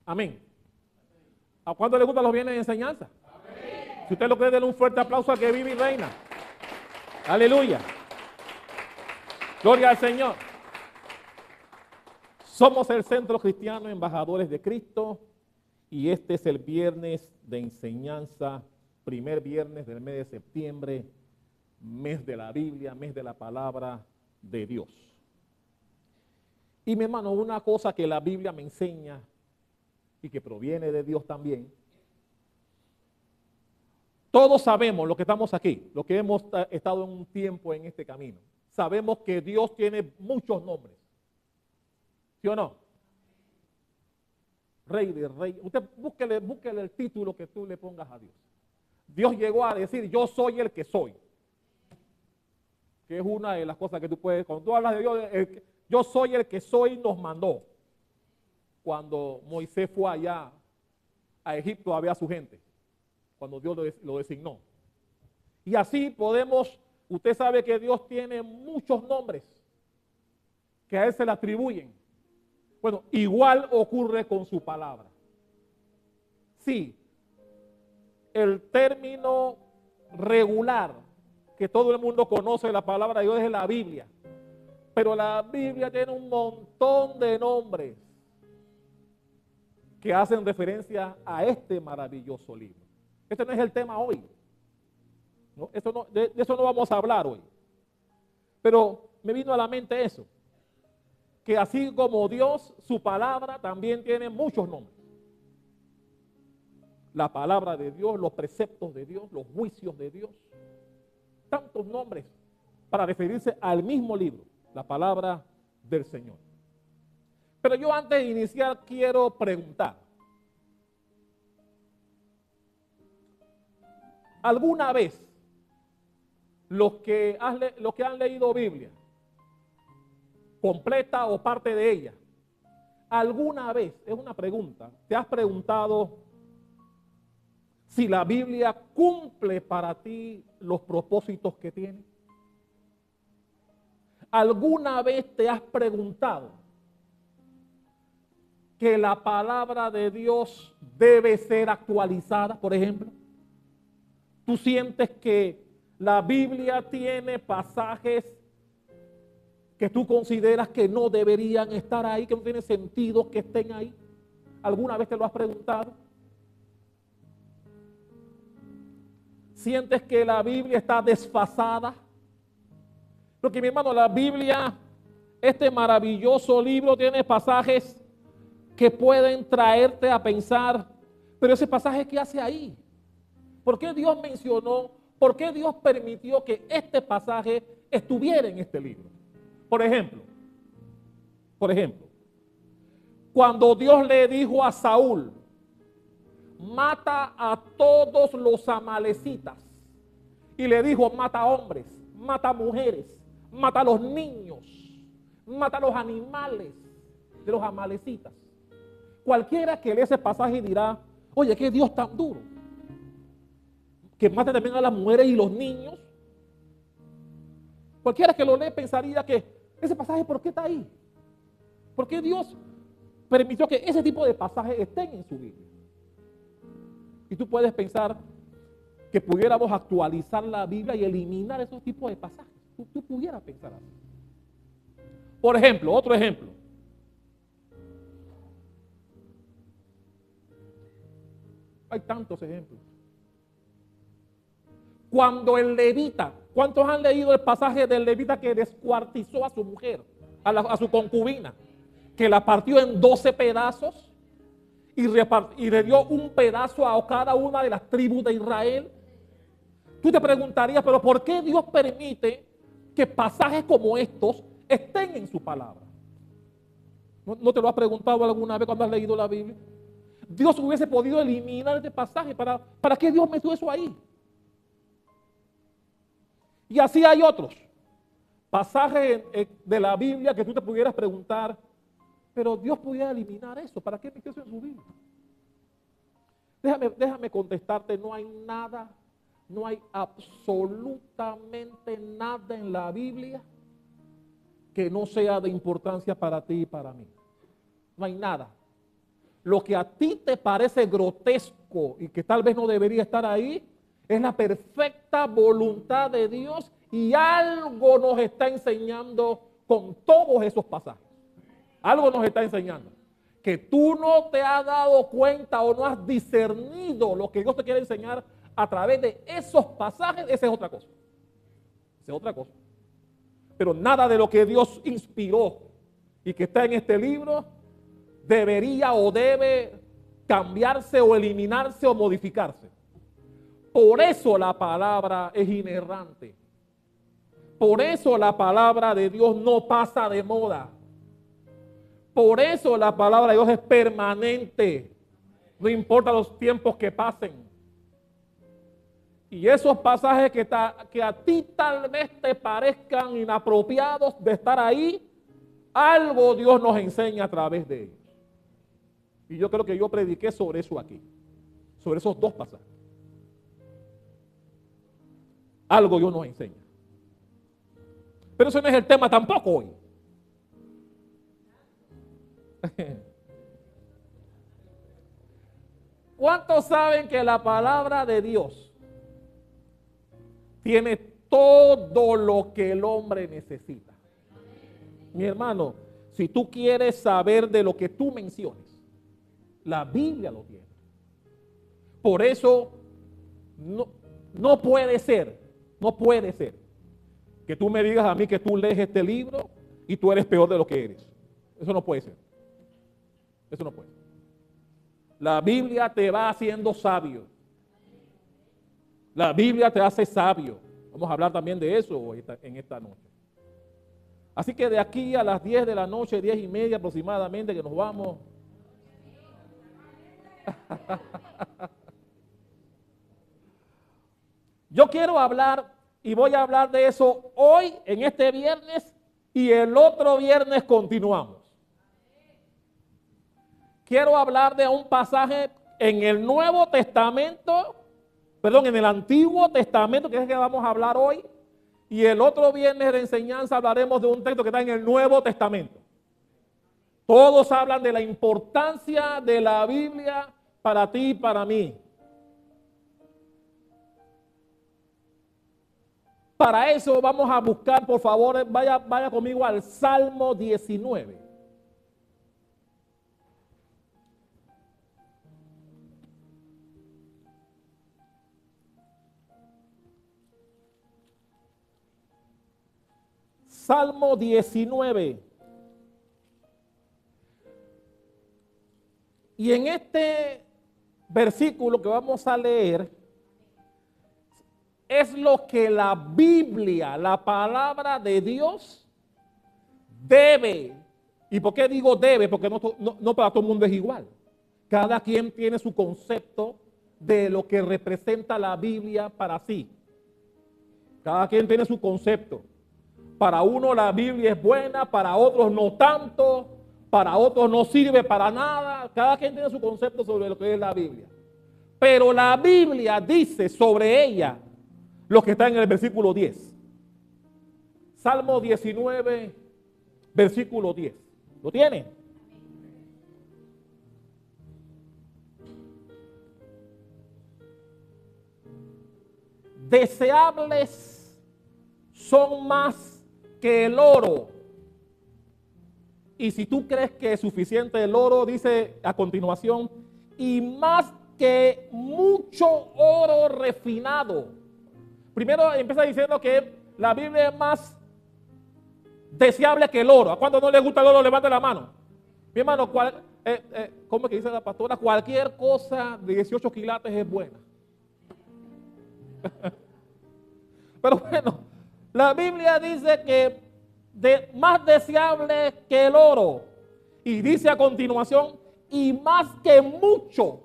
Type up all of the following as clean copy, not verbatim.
Amén. ¿A cuánto le gustan los bienes de enseñanza? Si usted lo cree, denle un fuerte aplauso al que vive y reina. Aleluya. Gloria al Señor. Somos el Centro Cristiano Embajadores de Cristo y este es el viernes de enseñanza, primer viernes del mes de septiembre, mes de la Biblia, mes de la palabra de Dios. Y mi hermano, una cosa que la Biblia me enseña y que proviene de Dios también. Todos sabemos, los que estamos aquí, los que hemos estado en un tiempo en este camino, sabemos que Dios tiene muchos nombres. ¿Sí o no? Rey de rey. Usted búsquele el título que tú le pongas a Dios. Dios llegó a decir, yo soy el que soy. Que es una de las cosas que tú puedes, cuando tú hablas de Dios, yo soy el que soy, nos mandó. Cuando Moisés fue allá a Egipto, había su gente. Cuando Dios lo designó. Y así podemos, usted sabe que Dios tiene muchos nombres que a Él se le atribuyen. Bueno, igual ocurre con su palabra. Sí, el término regular que todo el mundo conoce de la palabra de Dios es la Biblia. Pero la Biblia tiene un montón de nombres que hacen referencia a este maravilloso libro. Este no es el tema hoy. ¿No? De eso no vamos a hablar hoy. Pero me vino a la mente eso. Que así como Dios, su palabra también tiene muchos nombres. La palabra de Dios, los preceptos de Dios, los juicios de Dios. Tantos nombres para referirse al mismo libro, la palabra del Señor. Pero yo antes de iniciar quiero preguntar. ¿Alguna vez los que han leído Biblia, completa o parte de ella, alguna vez, es una pregunta, te has preguntado si la Biblia cumple para ti los propósitos que tiene? ¿Alguna vez te has preguntado que la palabra de Dios debe ser actualizada, por ejemplo? ¿Tú sientes que la Biblia tiene pasajes que tú consideras que no deberían estar ahí, que no tiene sentido que estén ahí? ¿Alguna vez te lo has preguntado? ¿Sientes que la Biblia está desfasada? Porque mi hermano, la Biblia, este maravilloso libro, tiene pasajes que pueden traerte a pensar, pero ese pasaje, ¿qué hace ahí? ¿Por qué Dios mencionó, por qué Dios permitió que este pasaje estuviera en este libro? Por ejemplo, cuando Dios le dijo a Saúl, mata a todos los amalecitas, y le dijo, mata hombres, mata mujeres, mata a los niños, mata a los animales de los amalecitas. Cualquiera que lee ese pasaje dirá, oye, qué Dios tan duro, que mate también a las mujeres y los niños. Cualquiera que lo lee pensaría que ese pasaje, ¿por qué está ahí? ¿Por qué Dios permitió que ese tipo de pasajes estén en su Biblia? Y tú puedes pensar que pudiéramos actualizar la Biblia y eliminar esos tipos de pasajes. Tú pudieras pensar así. Por ejemplo, otro ejemplo. Hay tantos ejemplos. Cuando el levita, ¿cuántos han leído el pasaje del levita que descuartizó a su mujer, a su concubina? Que la partió en 12 pedazos y le dio un pedazo a cada una de las tribus de Israel. Tú te preguntarías, pero ¿por qué Dios permite que pasajes como estos estén en su palabra? ¿No te lo has preguntado alguna vez cuando has leído la Biblia? Dios hubiese podido eliminar este pasaje. ¿Para qué Dios metió eso ahí? Y así hay otros pasajes de la Biblia que tú te pudieras preguntar, pero Dios pudiera eliminar eso. ¿Para qué metió eso en su Biblia? Déjame contestarte, no hay nada, no hay absolutamente nada en la Biblia que no sea de importancia para ti y para mí. No hay nada. lo que a ti te parece grotesco y que tal vez no debería estar ahí, es la perfecta voluntad de Dios y algo nos está enseñando con todos esos pasajes. Algo nos está enseñando. Que tú no te has dado cuenta o no has discernido lo que Dios te quiere enseñar a través de esos pasajes, esa es otra cosa. Esa es otra cosa. Pero nada de lo que Dios inspiró y que está en este libro debería o debe cambiarse o eliminarse o modificarse. Por eso la palabra es inerrante. Por eso la palabra de Dios no pasa de moda. Por eso la palabra de Dios es permanente. No importa los tiempos que pasen. Y esos pasajes que a ti tal vez te parezcan inapropiados de estar ahí, algo Dios nos enseña a través de ellos. Y yo creo que yo prediqué sobre eso aquí. Sobre esos dos pasajes. Algo Dios nos enseña. Pero ese no es el tema tampoco hoy. ¿Cuántos saben que la palabra de Dios tiene todo lo que el hombre necesita? Mi hermano, si tú quieres saber de lo que tú menciones, la Biblia lo tiene. Por eso no puede ser que tú me digas a mí que tú lees este libro y tú eres peor de lo que eres. Eso no puede ser. Eso no puede ser. La Biblia te va haciendo sabio. La Biblia te hace sabio. Vamos a hablar también de eso en esta noche. Así que de aquí a las 10 de la noche, 10:30 aproximadamente, que nos vamos. Yo quiero hablar y voy a hablar de eso hoy, en este viernes, y el otro viernes continuamos. Quiero hablar de un pasaje en el Nuevo Testamento, en el Antiguo Testamento, que es el que vamos a hablar hoy, y el otro viernes de enseñanza hablaremos de un texto que está en el Nuevo Testamento. Todos hablan de la importancia de la Biblia para ti y para mí. Para eso vamos a buscar, por favor, vaya conmigo al Salmo 19. Salmo 19. Y en este versículo que vamos a leer, es lo que la Biblia, la palabra de Dios, debe. ¿Y por qué digo debe? Porque no para todo el mundo es igual. Cada quien tiene su concepto de lo que representa la Biblia para sí. Cada quien tiene su concepto. Para uno la Biblia es buena, para otros no tanto, para otros no sirve para nada. Cada quien tiene su concepto sobre lo que es la Biblia. Pero la Biblia dice sobre ella lo que está en el versículo 10. Salmo 19, versículo 10. ¿Lo tiene? Deseables son más que el oro. Y si tú crees que es suficiente el oro, dice a continuación, y más que mucho oro refinado. Primero empieza diciendo que la Biblia es más deseable que el oro. ¿A cuánto no le gusta el oro? Levante la mano. Mi hermano, ¿cómo es que dice la pastora? Cualquier cosa de 18 quilates es buena. Pero bueno, la Biblia dice que más deseable que el oro. Y dice a continuación, y más que mucho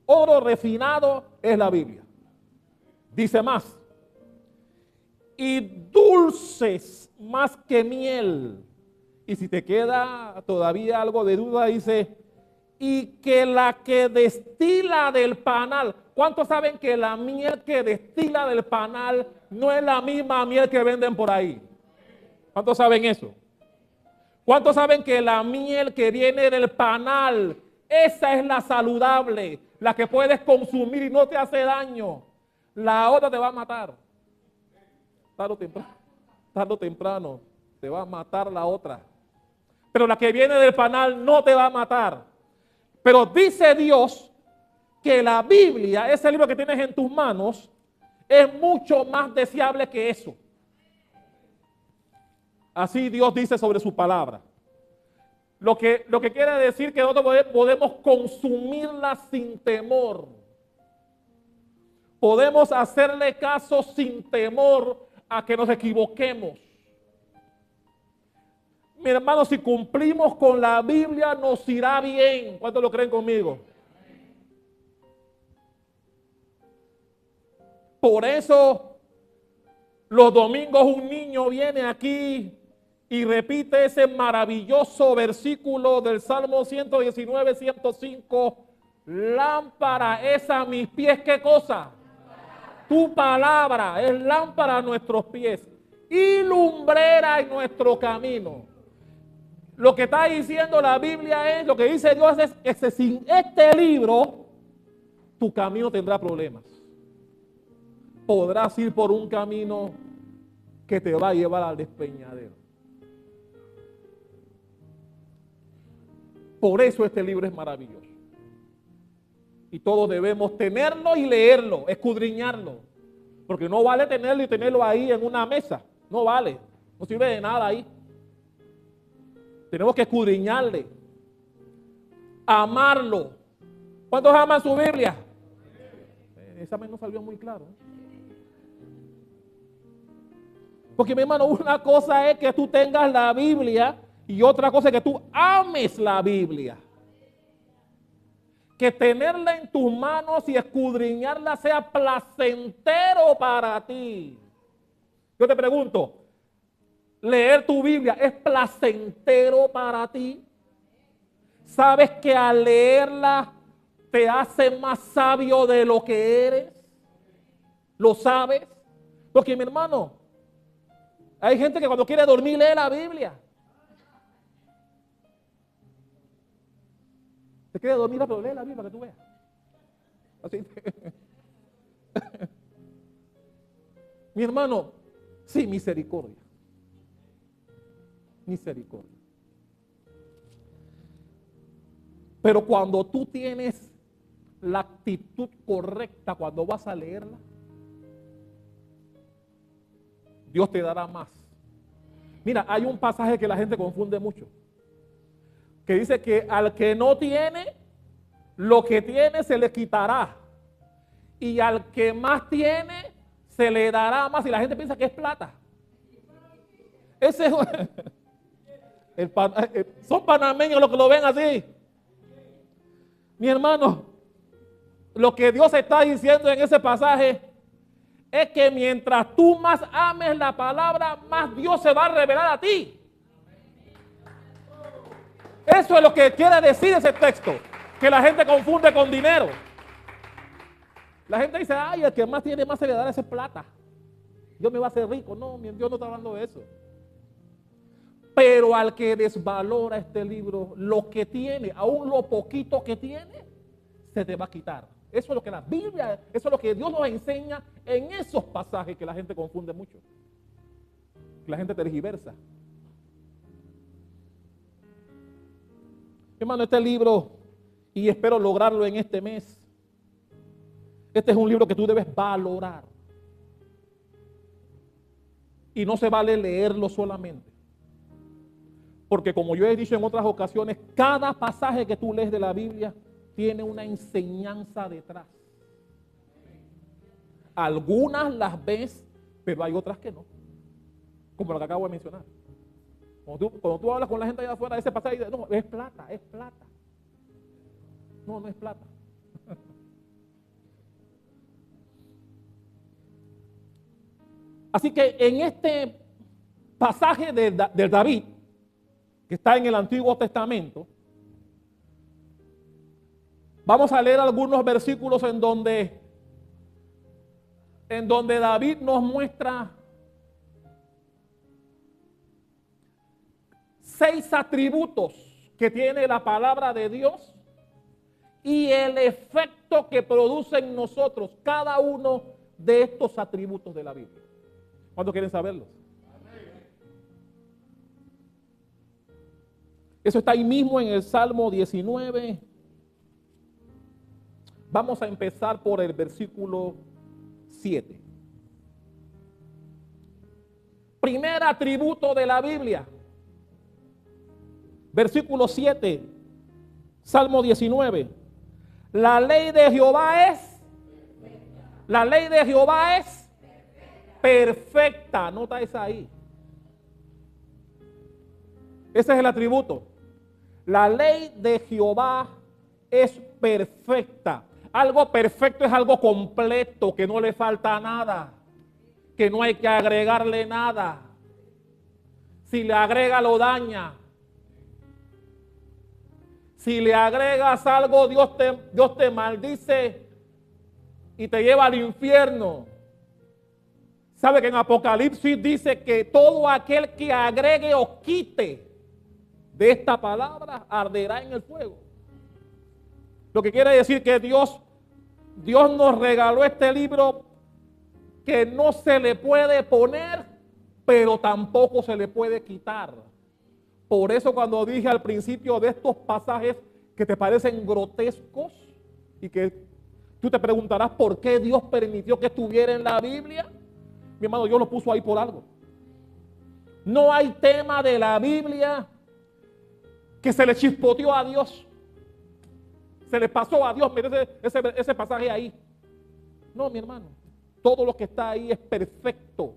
oro refinado es la Biblia. Dice más. Y dulces más que miel. Y si te queda todavía algo de duda, dice, y que la que destila del panal. ¿Cuántos saben que la miel que destila del panal no es la misma miel que venden por ahí? ¿Cuántos saben eso? ¿Cuántos saben que la miel que viene del panal Esa es la saludable, la que puedes consumir y no te hace daño. La otra te va a matar. Tarde o temprano te va a matar la otra. Pero la que viene del panal no te va a matar. Pero dice Dios que la Biblia, ese libro que tienes en tus manos, es mucho más deseable que eso. Así Dios dice sobre su palabra. Lo que quiere decir que nosotros podemos consumirla sin temor. Podemos hacerle caso sin temor a que nos equivoquemos. Mi hermano, si cumplimos con la Biblia nos irá bien. ¿Cuántos lo creen conmigo? Por eso los domingos un niño viene aquí y repite ese maravilloso versículo del Salmo 119, 105. Lámpara es a mis pies, ¿qué cosa? Tu palabra es lámpara a nuestros pies y lumbrera en nuestro camino. Lo que está diciendo la Biblia es, lo que dice Dios es que sin este libro, tu camino tendrá problemas. Podrás ir por un camino que te va a llevar al despeñadero. Por eso este libro es maravilloso. Y todos debemos tenerlo y leerlo, escudriñarlo. Porque no vale tenerlo y tenerlo ahí en una mesa. No vale. No sirve de nada ahí. Tenemos que escudriñarle. Amarlo. ¿Cuántos aman su Biblia? Esa no salió muy claro. Porque mi hermano, una cosa es que tú tengas la Biblia y otra cosa es que tú ames la Biblia. Que tenerla en tus manos y escudriñarla sea placentero para ti. Yo te pregunto, ¿leer tu Biblia es placentero para ti? ¿Sabes que al leerla te hace más sabio de lo que eres? ¿Lo sabes? Porque mi hermano, hay gente que cuando quiere dormir lee la Biblia. Te quiere dormir, pero lee la Biblia para que tú veas. Así. Mi hermano, sí, misericordia. Misericordia. Pero cuando tú tienes la actitud correcta cuando vas a leerla, Dios te dará más. Mira, hay un pasaje que la gente confunde mucho, que dice que al que no tiene, lo que tiene se le quitará. Y al que más tiene, se le dará más. Y la gente piensa que es plata. Ese es son panameños los que lo ven así. Mi hermano, lo que Dios está diciendo en ese pasaje es que mientras tú más ames la palabra, más Dios se va a revelar a ti. Eso es lo que quiere decir ese texto, que la gente confunde con dinero. La gente dice, ay, el que más tiene más se le dará esa plata. Dios me va a hacer rico. No, Dios no está hablando de eso. Pero al que desvalora este libro, lo que tiene, aún lo poquito que tiene, se te va a quitar. Eso es lo que la Biblia, eso es lo que Dios nos enseña en esos pasajes que la gente confunde mucho. Que la gente tergiversa. Hermano, este libro, y espero lograrlo en este mes, este es un libro que tú debes valorar. Y no se vale leerlo solamente. Porque como yo he dicho en otras ocasiones, cada pasaje que tú lees de la Biblia tiene una enseñanza detrás. Algunas las ves, pero hay otras que no. Como lo que acabo de mencionar. Cuando tú hablas con la gente allá afuera de ese pasaje, dices, no, es plata, es plata. No, no es plata. Así que en este pasaje de David, que está en el Antiguo Testamento, vamos a leer algunos versículos en donde David nos muestra 6 atributos que tiene la palabra de Dios y el efecto que produce en nosotros cada uno de estos atributos de la Biblia. ¿Cuántos quieren saberlos? Eso está ahí mismo en el Salmo 19. Vamos a empezar por el versículo 7. Primer atributo de la Biblia. Versículo 7. Salmo 19. La ley de Jehová es. La ley de Jehová es perfecta. Nota esa ahí. Ese es el atributo. La ley de Jehová es perfecta. Algo perfecto es algo completo, que no le falta nada, que no hay que agregarle nada. Si le agrega, lo daña. Si le agregas algo, Dios te maldice y te lleva al infierno. ¿Sabe que en Apocalipsis dice que todo aquel que agregue o quite de esta palabra arderá en el fuego? Lo que quiere decir que Dios nos regaló este libro que no se le puede poner, pero tampoco se le puede quitar. Por eso cuando dije al principio de estos pasajes que te parecen grotescos y que tú te preguntarás por qué Dios permitió que estuviera en la Biblia, mi hermano, Dios lo puso ahí por algo. No hay tema de la Biblia que se le chispoteó a Dios. Se le pasó a Dios, mire ese pasaje ahí. No, mi hermano. Todo lo que está ahí es perfecto.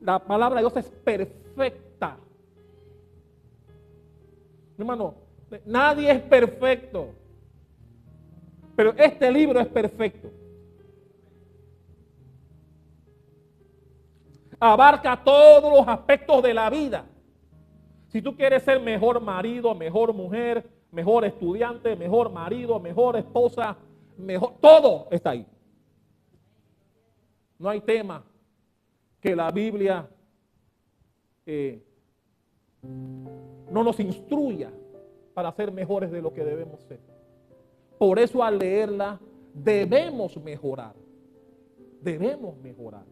La palabra de Dios es perfecta. Mi hermano, nadie es perfecto. Pero este libro es perfecto. Abarca todos los aspectos de la vida. Si tú quieres ser mejor marido, mejor mujer, mejor estudiante, mejor marido, mejor esposa, mejor, todo está ahí. No hay tema que la Biblia no nos instruya para ser mejores de lo que debemos ser. Por eso al leerla debemos mejorar. Debemos mejorar.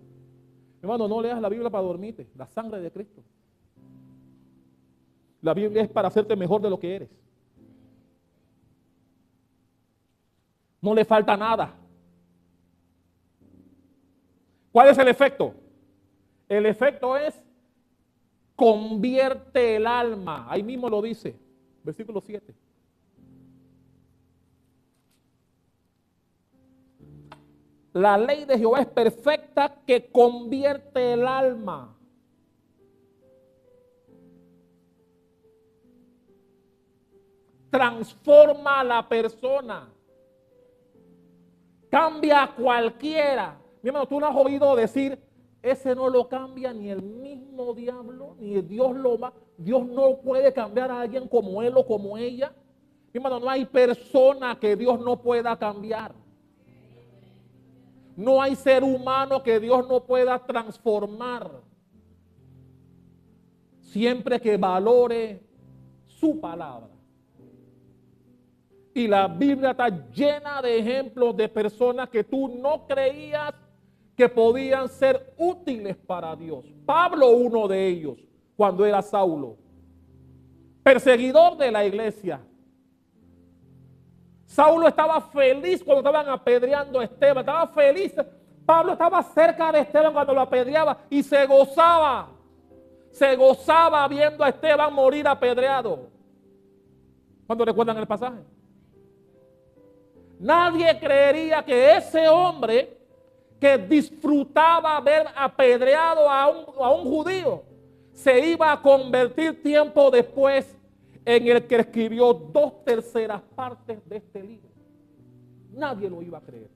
Hermano, no leas la Biblia para dormirte. La sangre de Cristo. La Biblia es para hacerte mejor de lo que eres. No le falta nada. ¿Cuál es el efecto? El efecto es convierte el alma. Ahí mismo lo dice. Versículo 7. La ley de Jehová es perfecta que convierte el alma. Transforma a la persona. Cambia a cualquiera. Mi hermano, tú no has oído decir, ese no lo cambia ni el mismo diablo, ni Dios lo va. Dios no puede cambiar a alguien como él o como ella. Mi hermano, no hay persona que Dios no pueda cambiar. No hay ser humano que Dios no pueda transformar. Siempre que valore su palabra. Y la Biblia está llena de ejemplos de personas que tú no creías que podían ser útiles para Dios. Pablo, uno de ellos, cuando era Saulo, perseguidor de la iglesia. Saulo estaba feliz cuando estaban apedreando a Esteban, estaba feliz. Pablo estaba cerca de Esteban cuando lo apedreaba y se gozaba viendo a Esteban morir apedreado. ¿Cuántos recuerdan el pasaje? Nadie creería que ese hombre que disfrutaba ver apedreado a un judío se iba a convertir tiempo después en el que escribió 2/3 partes de este libro. Nadie lo iba a creer.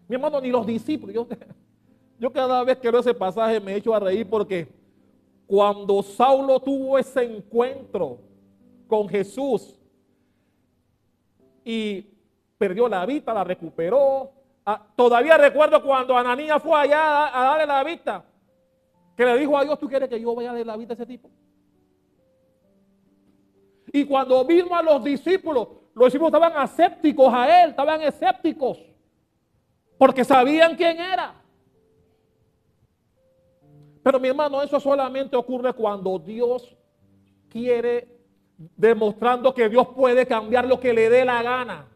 Mi hermano, ni los discípulos. Yo cada vez que leo ese pasaje me echo a reír porque cuando Saulo tuvo ese encuentro con Jesús y perdió la vista, la recuperó. Todavía recuerdo cuando Ananías fue allá a darle la vista, que le dijo a Dios, ¿tú quieres que yo vaya a darle la vista a ese tipo? Y cuando vino a los discípulos estaban escépticos a él, estaban escépticos, porque sabían quién era. Pero mi hermano, eso solamente ocurre cuando Dios quiere, demostrando que Dios puede cambiar lo que le dé la gana.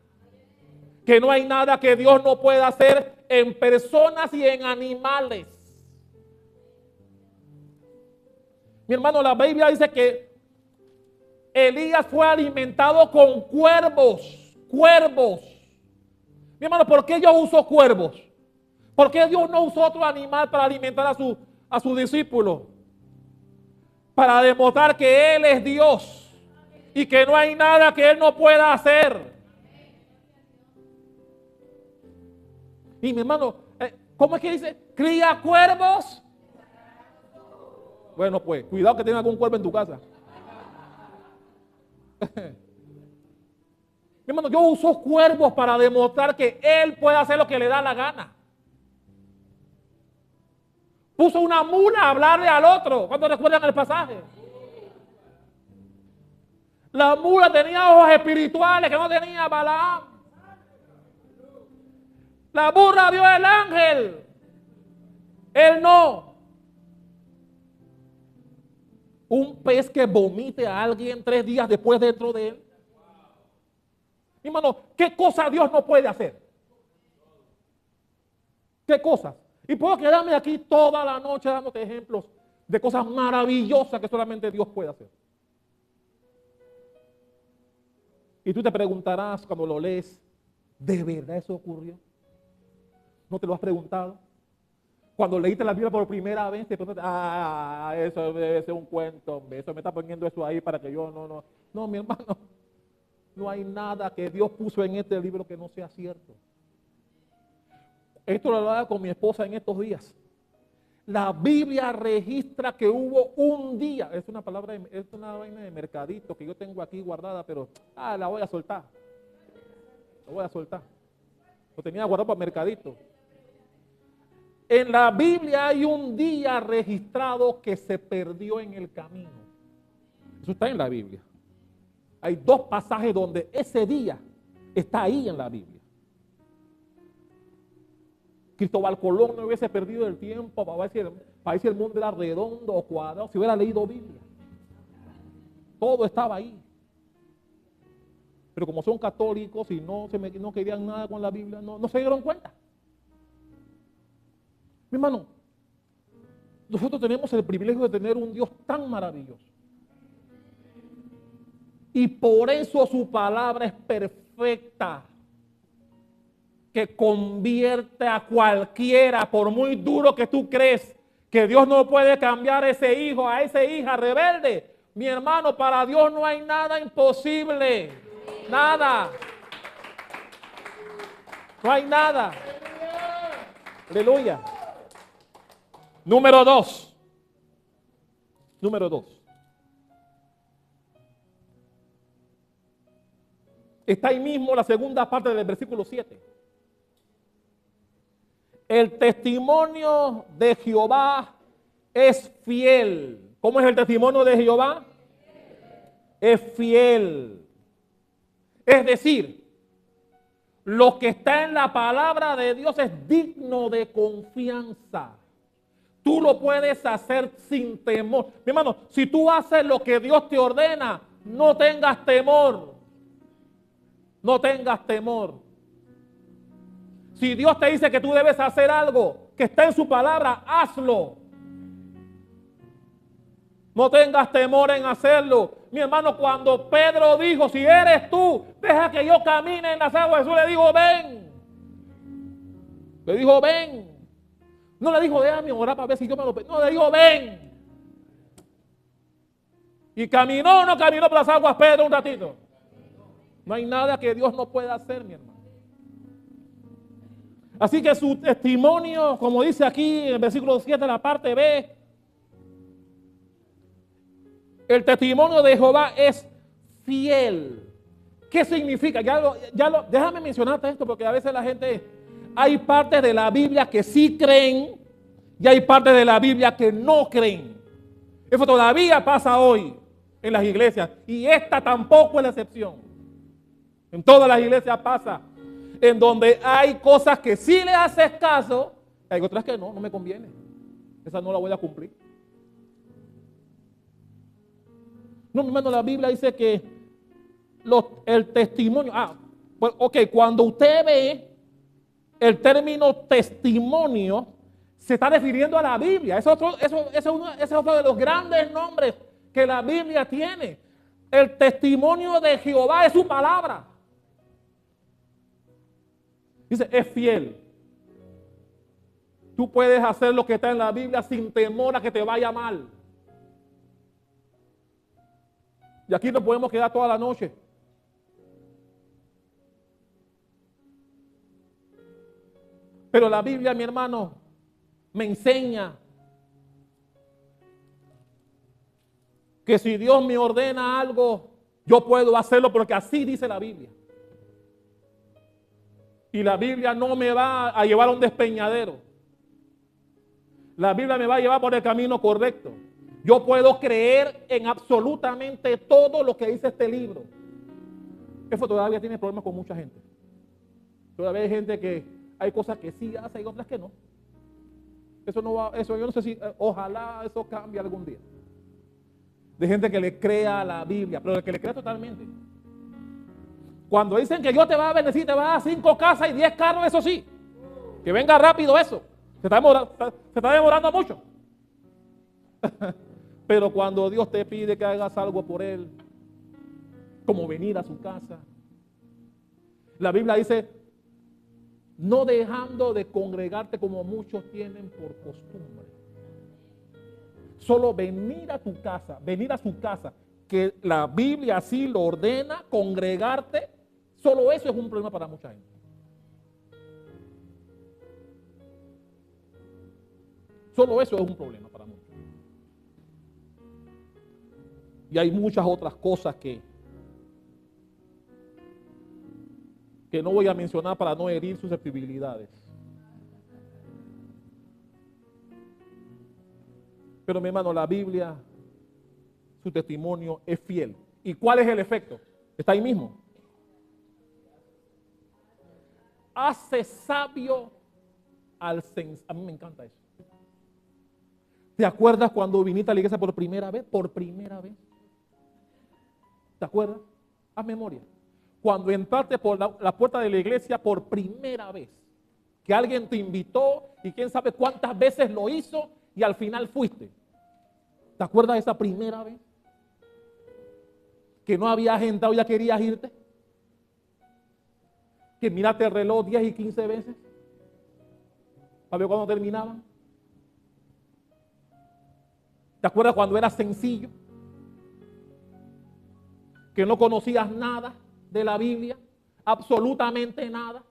Que no hay nada que Dios no pueda hacer en personas y en animales. Mi hermano, la Biblia dice que Elías fue alimentado con cuervos. Cuervos. Mi hermano, ¿por qué Dios usó cuervos? ¿Por qué Dios no usó otro animal para alimentar a sus discípulos? Para demostrar que Él es Dios y que no hay nada que Él no pueda hacer. Y mi hermano, ¿cómo es que dice? Cría cuervos. Bueno, pues, cuidado que tenga algún cuervo en tu casa. Mi hermano, Dios usó cuervos para demostrar que Él puede hacer lo que le da la gana. Puso una mula a hablarle al otro. ¿Cuántos recuerdan el pasaje? La mula tenía ojos espirituales que no tenía Balaam. La burra vio el ángel. Él no. Un pez que vomite a alguien 3 días después dentro de él. Hermano, ¿qué cosa Dios no puede hacer? ¿Qué cosas? Y puedo quedarme aquí toda la noche dándote ejemplos de cosas maravillosas que solamente Dios puede hacer. Y tú te preguntarás cuando lo lees, ¿de verdad eso ocurrió? ¿No te lo has preguntado? Cuando leíste la Biblia por primera vez, te preguntas, eso debe ser un cuento, eso me está poniendo eso ahí para que yo no. No, mi hermano, no hay nada que Dios puso en este libro que no sea cierto. Esto lo hablaba con mi esposa en estos días. La Biblia registra que hubo un día, es una vaina de mercadito que yo tengo aquí guardada, pero la voy a soltar. La voy a soltar. Lo tenía guardado para mercadito. En la Biblia hay un día registrado que se perdió en el camino. Eso está en la Biblia. Hay 2 pasajes donde ese día está ahí en la Biblia. Cristóbal Colón no hubiese perdido el tiempo para ver si el mundo era redondo o cuadrado, si hubiera leído Biblia. Todo estaba ahí. Pero como son católicos y no querían nada con la Biblia, no se dieron cuenta. Mi hermano, nosotros tenemos el privilegio de tener un Dios tan maravilloso. Y por eso su palabra es perfecta, que convierte a cualquiera, por muy duro que tú crees, que Dios no puede cambiar a ese hijo, a esa hija rebelde. Mi hermano, para Dios no hay nada imposible. Nada. No hay nada. Aleluya. Número 2. Está ahí mismo la segunda parte del versículo 7. El testimonio de Jehová es fiel. ¿Cómo es el testimonio de Jehová? Es fiel. Es decir, lo que está en la palabra de Dios es digno de confianza. Tú lo puedes hacer sin temor. Mi hermano, si tú haces lo que Dios te ordena, no tengas temor. No tengas temor. Si Dios te dice que tú debes hacer algo que está en su palabra, hazlo. No tengas temor en hacerlo. Mi hermano, cuando Pedro dijo, si eres tú, deja que yo camine en las aguas, Jesús le dijo, ven. Le dijo, ven. No le dijo, déjame orar para ver si yo me lo... No, le dijo, ven. Y caminó o no caminó por las aguas Pedro un ratito. No hay nada que Dios no pueda hacer, mi hermano. Así que su testimonio, como dice aquí en el versículo 7, la parte B, el testimonio de Jehová es fiel. ¿Qué significa? Déjame mencionarte esto porque a veces la gente, hay partes de la Biblia que sí creen y hay partes de la Biblia que no creen. Eso todavía pasa hoy en las iglesias. Y esta tampoco es la excepción. En todas las iglesias pasa. En donde hay cosas que sí le haces caso, hay otras que no me conviene. Esa no la voy a cumplir. No, mi hermano, la Biblia dice que el testimonio. Pues, ok, cuando usted ve el término testimonio, se está refiriendo a la Biblia. Ese es otro de los grandes nombres que la Biblia tiene. El testimonio de Jehová es su palabra. Dice, es fiel. Tú puedes hacer lo que está en la Biblia sin temor a que te vaya mal. Y aquí nos podemos quedar toda la noche. Pero la Biblia, mi hermano, me enseña que si Dios me ordena algo, yo puedo hacerlo porque así dice la Biblia. Y la Biblia no me va a llevar a un despeñadero. La Biblia me va a llevar por el camino correcto. Yo puedo creer en absolutamente todo lo que dice este libro. Eso todavía tiene problemas con mucha gente. Todavía hay gente que hay cosas que sí hace y otras que no. Eso no va, eso yo no sé si, ojalá eso cambie algún día. De gente que le crea a la Biblia, pero de que le crea totalmente. Cuando dicen que Dios te va a bendecir, te va a dar 5 casas y 10 carros, eso sí. Que venga rápido eso. Se está demorando mucho. Pero cuando Dios te pide que hagas algo por Él, como venir a su casa, la Biblia dice, no dejando de congregarte como muchos tienen por costumbre. Solo venir a tu casa, venir a su casa, que la Biblia así lo ordena, congregarte, solo eso es un problema para mucha gente. Solo eso es un problema para muchos. Y hay muchas otras cosas que no voy a mencionar para no herir susceptibilidades. Pero mi hermano, la Biblia, su testimonio es fiel. ¿Y cuál es el efecto? Está ahí mismo. Hace sabio al sensato. A mí me encanta eso. ¿Te acuerdas cuando viniste a la iglesia por primera vez? Por primera vez. ¿Te acuerdas? Haz memoria. Cuando entraste por la puerta de la iglesia por primera vez, que alguien te invitó y quién sabe cuántas veces lo hizo y al final fuiste. ¿Te acuerdas de esa primera vez? Que no había agendado y ya querías irte. Que miraste el reloj 10 y 15 veces para ver cuándo terminaban. ¿Te acuerdas cuando era sencillo? Que no conocías nada de la Biblia, absolutamente nada.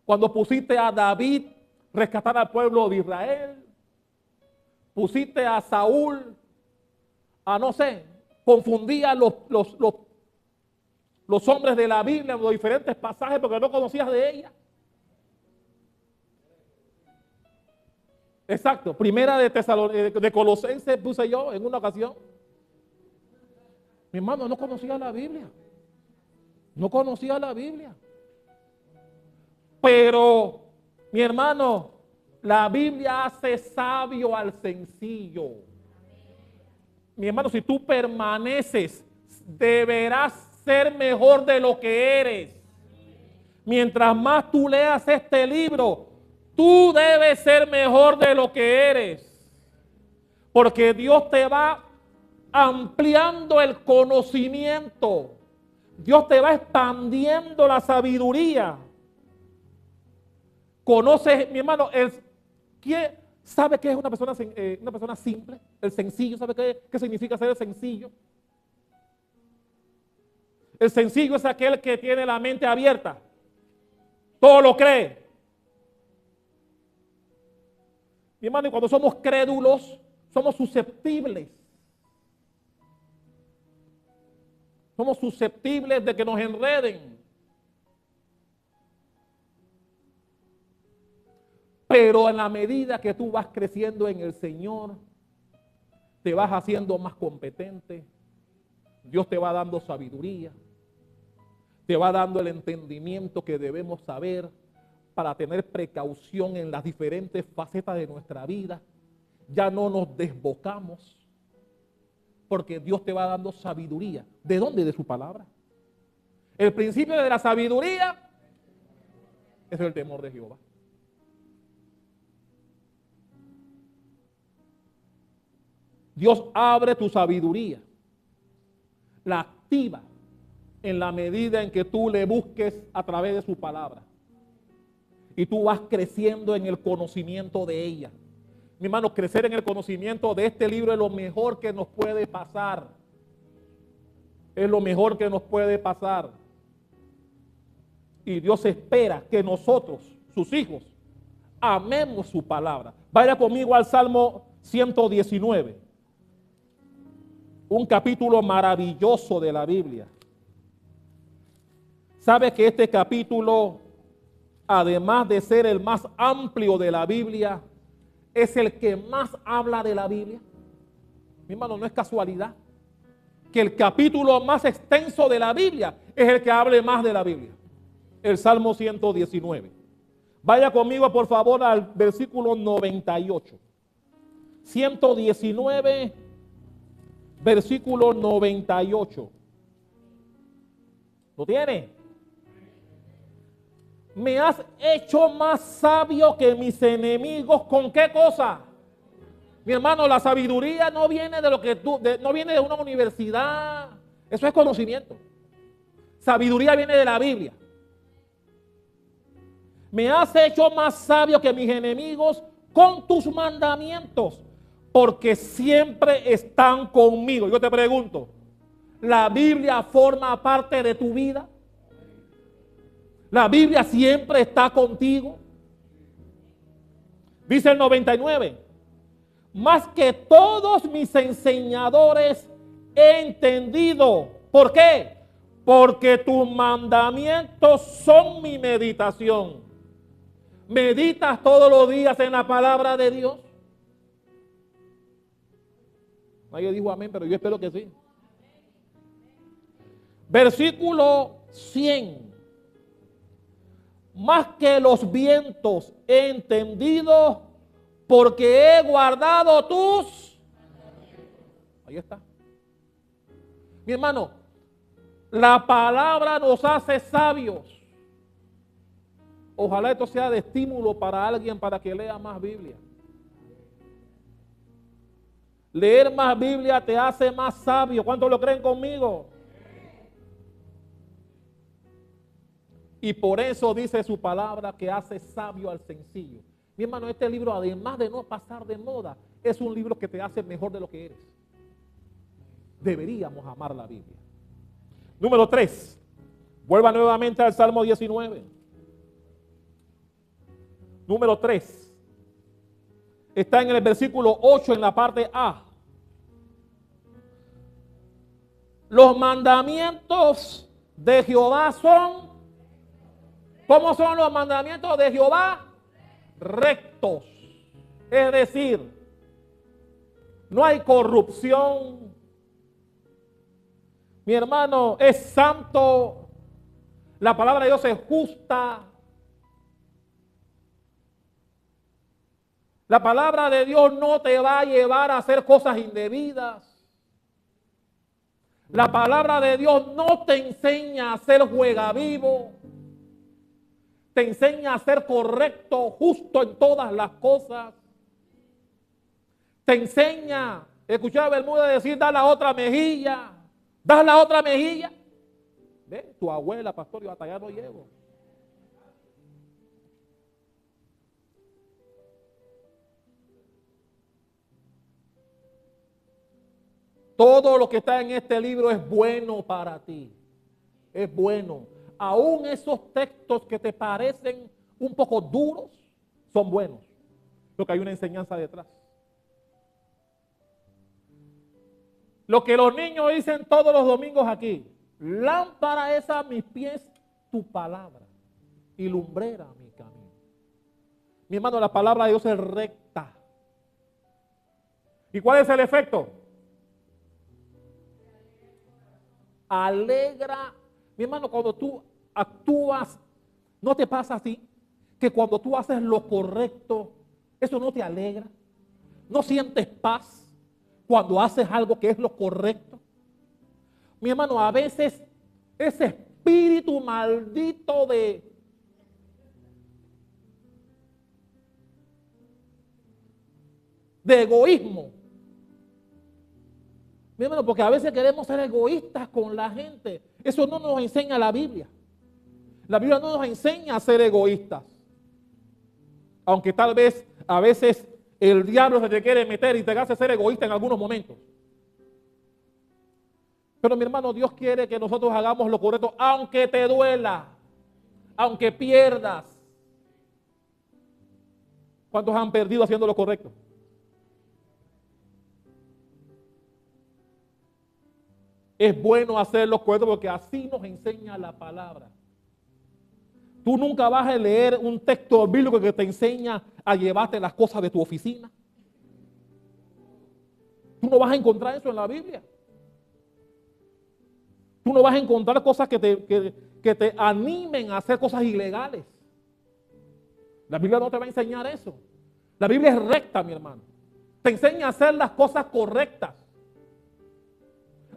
Cuando pusiste a David rescatar al pueblo de Israel, pusiste a Saúl a no sé, confundía los hombres de la Biblia, los diferentes pasajes porque no conocías de ella. Exacto, primera de Colosenses puse yo en una ocasión. Mi hermano no conocía la Biblia. No conocía la Biblia. Pero, mi hermano, la Biblia hace sabio al sencillo. Mi hermano, si tú permaneces, deberás ser mejor de lo que eres. Mientras más tú leas este libro, tú debes ser mejor de lo que eres. Porque Dios te va ampliando el conocimiento. Dios te va expandiendo la sabiduría. Conoces, mi hermano, ¿quién sabe qué es una persona simple? El sencillo, ¿sabe qué significa ser el sencillo? El sencillo es aquel que tiene la mente abierta. Todo lo cree. Mi hermano, y cuando somos crédulos, somos susceptibles. Somos susceptibles de que nos enreden. Pero en la medida que tú vas creciendo en el Señor, te vas haciendo más competente. Dios te va dando sabiduría. Te va dando el entendimiento que debemos saber para tener precaución en las diferentes facetas de nuestra vida. Ya no nos desbocamos, porque Dios te va dando sabiduría. ¿De dónde? De su palabra. El principio de la sabiduría es el temor de Jehová. Dios abre tu sabiduría, la activa en la medida en que tú le busques a través de su palabra. Y tú vas creciendo en el conocimiento de ella. Mi hermano, crecer en el conocimiento de este libro es lo mejor que nos puede pasar. Es lo mejor que nos puede pasar. Y Dios espera que nosotros, sus hijos, amemos su palabra. Vaya conmigo al Salmo 119. Un capítulo maravilloso de la Biblia. ¿Sabe que este capítulo, además de ser el más amplio de la Biblia, es el que más habla de la Biblia? Mi hermano, no es casualidad que el capítulo más extenso de la Biblia es el que hable más de la Biblia. El Salmo 119. Vaya conmigo, por favor, al versículo 98. 119, versículo 98. ¿Lo tiene? Me has hecho más sabio que mis enemigos. ¿Con qué cosa? Mi hermano, la sabiduría no viene de lo que no viene de una universidad. Eso es conocimiento. Sabiduría viene de la Biblia. Me has hecho más sabio que mis enemigos con tus mandamientos, porque siempre están conmigo. Yo te pregunto, ¿la Biblia forma parte de tu vida? ¿La Biblia siempre está contigo? Dice el 99. Más que todos mis enseñadores he entendido. ¿Por qué? Porque tus mandamientos son mi meditación. ¿Meditas todos los días en la palabra de Dios? Nadie dijo amén, pero yo espero que sí. Versículo 100. Más que los vientos he entendido, porque he guardado tus. Ahí está. Mi hermano, la palabra nos hace sabios. Ojalá esto sea de estímulo para alguien para que lea más Biblia. Leer más Biblia te hace más sabio. ¿Cuántos lo creen conmigo? Y por eso dice su palabra que hace sabio al sencillo. Mi hermano, este libro, además de no pasar de moda, es un libro que te hace mejor de lo que eres. Deberíamos amar la Biblia. Número 3. Vuelva nuevamente al Salmo 19. Número 3. Está en el versículo 8 en la parte A. Los mandamientos de Jehová son. ¿Cómo son los mandamientos de Jehová? Rectos. Es decir, no hay corrupción. Mi hermano, es santo. La palabra de Dios es justa. La palabra de Dios no te va a llevar a hacer cosas indebidas. La palabra de Dios no te enseña a ser juegavivo. Te enseña a ser correcto, justo en todas las cosas. Te enseña, escuchaba a Bermúdez decir, da la otra mejilla. ¿Das la otra mejilla? ¿Ve? Tu abuela, pastor, yo hasta allá no llego. Todo lo que está en este libro es bueno para ti. Es bueno. Aún esos textos que te parecen un poco duros, son buenos. Porque hay una enseñanza detrás. Lo que los niños dicen todos los domingos aquí. Lámpara es a mis pies tu palabra y lumbrera mi camino. Mi hermano, la palabra de Dios es recta. ¿Y cuál es el efecto? Alegra. Mi hermano, cuando tú actúas, ¿no te pasa así? Que cuando tú haces lo correcto, eso no te alegra. ¿No sientes paz cuando haces algo que es lo correcto? Mi hermano, a veces ese espíritu maldito de egoísmo. Mi hermano, porque a veces queremos ser egoístas con la gente. Eso no nos enseña la Biblia. La Biblia no nos enseña a ser egoístas. Aunque tal vez a veces el diablo se te quiere meter y te hace ser egoísta en algunos momentos. Pero mi hermano, Dios quiere que nosotros hagamos lo correcto, aunque te duela, aunque pierdas. ¿Cuántos han perdido haciendo lo correcto? Es bueno hacer lo correcto porque así nos enseña la palabra. Tú nunca vas a leer un texto bíblico que te enseña a llevarte las cosas de tu oficina. Tú no vas a encontrar eso en la Biblia. Tú no vas a encontrar cosas que te animen a hacer cosas ilegales. La Biblia no te va a enseñar eso. La Biblia es recta, mi hermano. Te enseña a hacer las cosas correctas.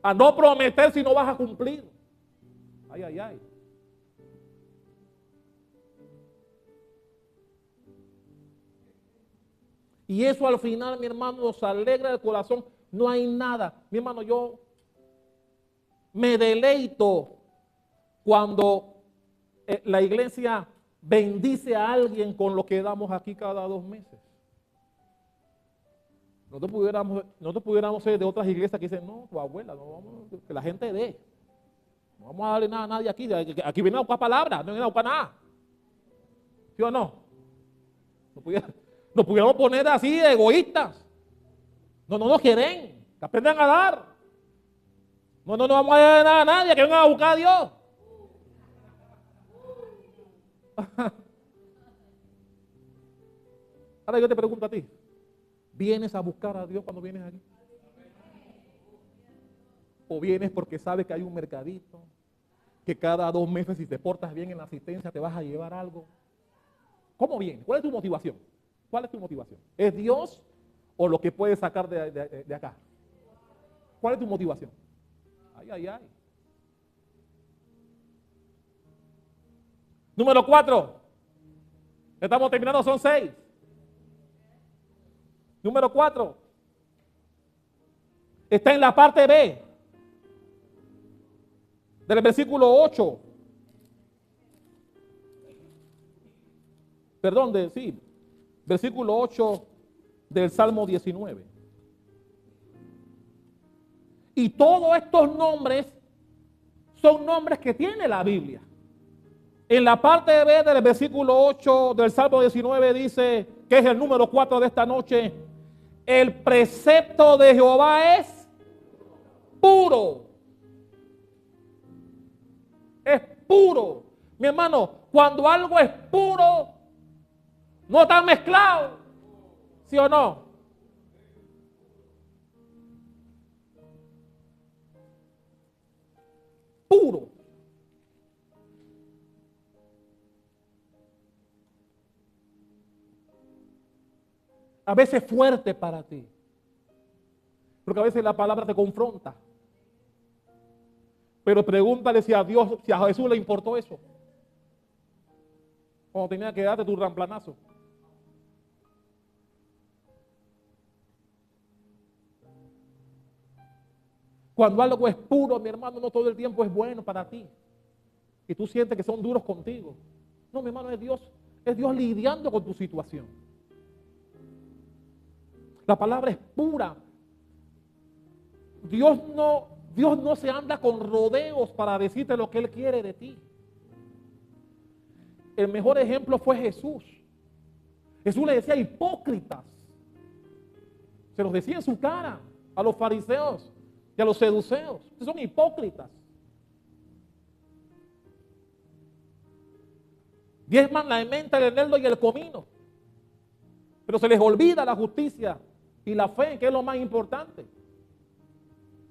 A no prometer si no vas a cumplir. Ay, ay, ay. Y eso al final, mi hermano, nos alegra el corazón. No hay nada. Mi hermano, yo me deleito cuando la iglesia bendice a alguien con lo que damos aquí cada 2 meses. Nosotros pudiéramos ser de otras iglesias que dicen, no, tu abuela, no vamos, que la gente dé. No vamos a darle nada a nadie aquí. Aquí viene a buscar palabras, no viene a buscar nada. ¿Sí o no? Nos pudiéramos poner así egoístas. No nos quieren, que aprendan a dar. No vamos a dar nada a nadie, que vengan a buscar a Dios. Ahora yo te pregunto a ti, ¿vienes a buscar a Dios cuando vienes aquí? ¿O vienes porque sabes que hay un mercadito, que cada 2 meses si te portas bien en la asistencia te vas a llevar algo? ¿Cómo vienes? ¿Cuál es tu motivación? ¿Cuál es tu motivación? ¿Es Dios o lo que puedes sacar de acá? ¿Cuál es tu motivación? Ay, ay, ay. Número 4. Estamos terminando, son 6. Número 4. Está en la parte B del versículo 8. Perdón, versículo 8 del Salmo 19. Y todos estos nombres son nombres que tiene la Biblia. En la parte B del versículo 8 del Salmo 19 dice, que es el número 4 de esta noche, el precepto de Jehová es puro. Es puro. Mi hermano, cuando algo es puro, no está mezclado. ¿Sí o no? Puro. A veces fuerte para ti. Porque a veces la palabra te confronta. Pero pregúntale si a Dios, si a Jesús le importó eso. Cuando tenía que darte tu ramplanazo. Cuando algo es puro, mi hermano, no todo el tiempo es bueno para ti. Y tú sientes que son duros contigo. No, mi hermano, es Dios lidiando con tu situación. La palabra es pura. Dios no se anda con rodeos para decirte lo que Él quiere de ti. El mejor ejemplo fue Jesús. Jesús le decía hipócritas. Se los decía en su cara a los fariseos y a los seduceos. Ustedes son hipócritas. Diezman la menta, el eneldo y el comino. Pero se les olvida la justicia y la fe, que es lo más importante.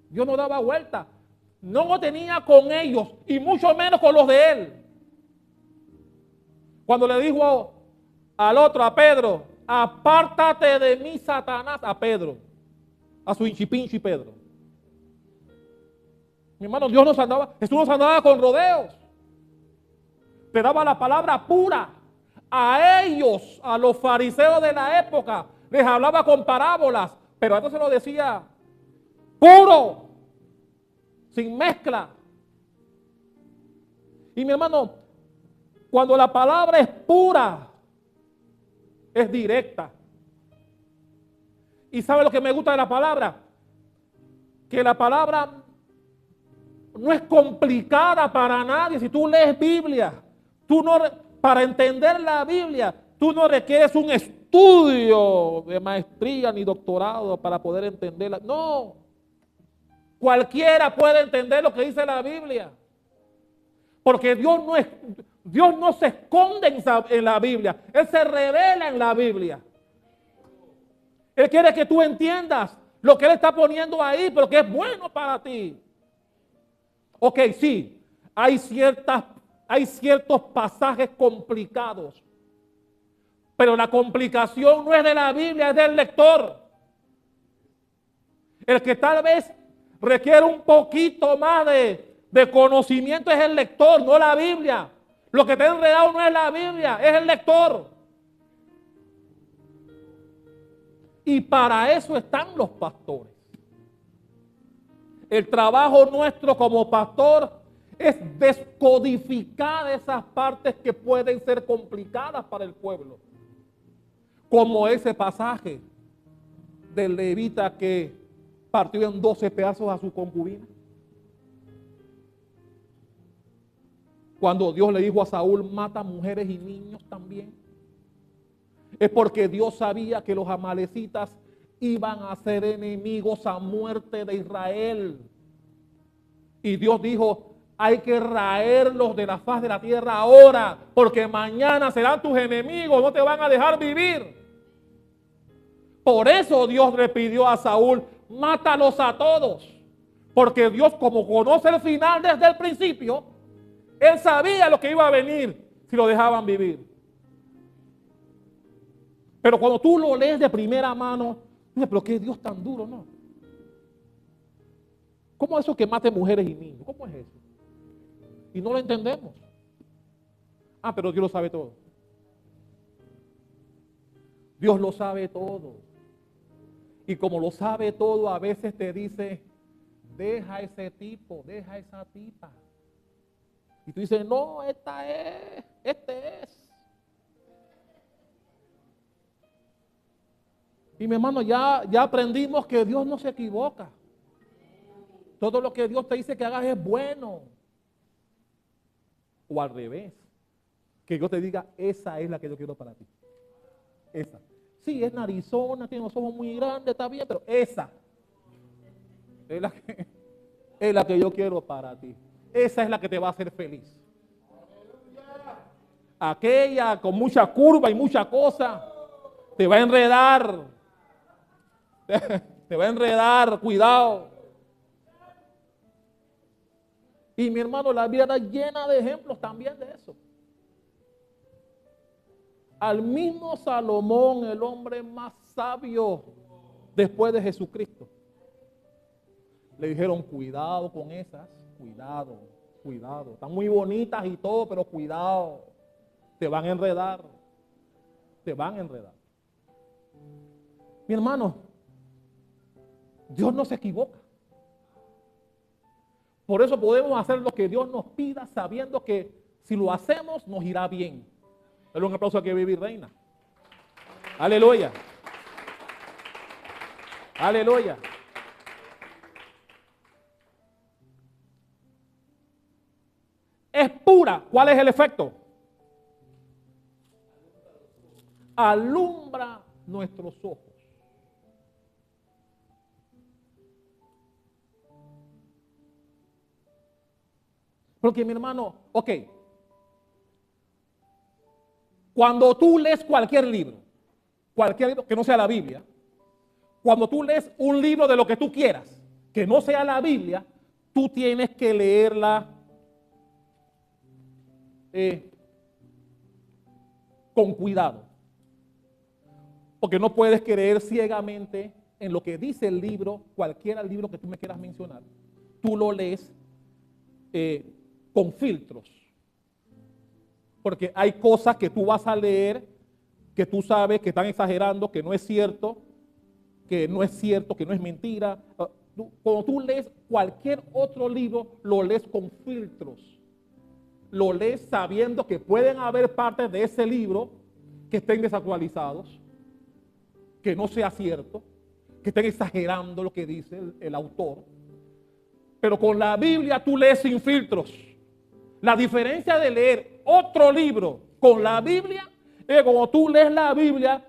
Dios no daba vuelta. No lo tenía con ellos y mucho menos con los de él. Cuando le dijo al otro, a Pedro, apártate de mí, Satanás, a Pedro, a su hinchipinchi Pedro. Mi hermano, Jesús no andaba con rodeos. Te daba la palabra pura. A ellos, a los fariseos de la época, les hablaba con parábolas, pero entonces lo decía puro, sin mezcla. Y mi hermano, cuando la palabra es pura, es directa. ¿Y sabe lo que me gusta de la palabra? Que la palabra no es complicada para nadie. Si tú lees Biblia, para entender la Biblia, tú no requieres un estudio de maestría ni doctorado para poder entenderla. No, cualquiera puede entender lo que dice la Biblia. Porque Dios no se esconde en la Biblia. Él se revela en la Biblia. Él quiere que tú entiendas lo que Él está poniendo ahí, pero que es bueno para ti. Ok, sí, hay ciertos pasajes complicados. Pero la complicación no es de la Biblia, es del lector. El que tal vez requiere un poquito más de conocimiento es el lector, no la Biblia. Lo que te ha enredado no es la Biblia, es el lector. Y para eso están los pastores. El trabajo nuestro como pastor es descodificar esas partes que pueden ser complicadas para el pueblo. Como ese pasaje del levita que partió en 12 pedazos a su concubina. Cuando Dios le dijo a Saúl, mata mujeres y niños también. Es porque Dios sabía que los amalecitas iban a ser enemigos a muerte de Israel. Y Dios dijo, hay que raerlos de la faz de la tierra ahora, porque mañana serán tus enemigos, no te van a dejar vivir. Por eso Dios le pidió a Saúl, mátalos a todos. Porque Dios, como conoce el final desde el principio, Él sabía lo que iba a venir si lo dejaban vivir. Pero cuando tú lo lees de primera mano, dices, pero qué Dios tan duro, ¿no? ¿Cómo es eso que mate mujeres y niños? ¿Cómo es eso? Y no lo entendemos. Ah, pero Dios lo sabe todo. Dios lo sabe todo. Y como lo sabe todo, a veces te dice, deja ese tipo, deja esa tipa. Y tú dices, no, este es. Y mi hermano, ya aprendimos que Dios no se equivoca. Todo lo que Dios te dice que hagas es bueno. O al revés. Que Dios te diga, esa es la que yo quiero para ti. Esa. Sí, es narizona, tiene los ojos muy grandes, está bien, pero esa es la que yo quiero para ti. Esa es la que te va a hacer feliz. Aquella con mucha curva y mucha cosa, te va a enredar. Te va a enredar, cuidado. Y mi hermano, la vida está llena de ejemplos también de eso. Al mismo Salomón, el hombre más sabio después de Jesucristo, le dijeron, cuidado con esas, cuidado, cuidado. Están muy bonitas y todo, pero cuidado, te van a enredar, te van a enredar. Mi hermano, Dios no se equivoca. Por eso podemos hacer lo que Dios nos pida sabiendo que si lo hacemos nos irá bien. Dale un aplauso a que vive reina. Aleluya. Aleluya. Es pura. ¿Cuál es el efecto? Alumbra nuestros ojos. Porque mi hermano, ok, cuando tú lees cualquier libro, cualquier libro que no sea la Biblia, cuando tú lees un libro de lo que tú quieras, que no sea la Biblia, tú tienes que leerla con cuidado. Porque no puedes creer ciegamente en lo que dice el libro, cualquiera libro que tú me quieras mencionar. Tú lo lees con filtros. Porque hay cosas que tú vas a leer que tú sabes que están exagerando, que no es cierto, que no es mentira. Cuando tú lees cualquier otro libro, lo lees con filtros. Lo lees sabiendo que pueden haber partes de ese libro que estén desactualizados, que no sea cierto, que estén exagerando lo que dice el autor. Pero con la Biblia tú lees sin filtros. La diferencia de leer otro libro con la Biblia es que cuando tú lees la Biblia,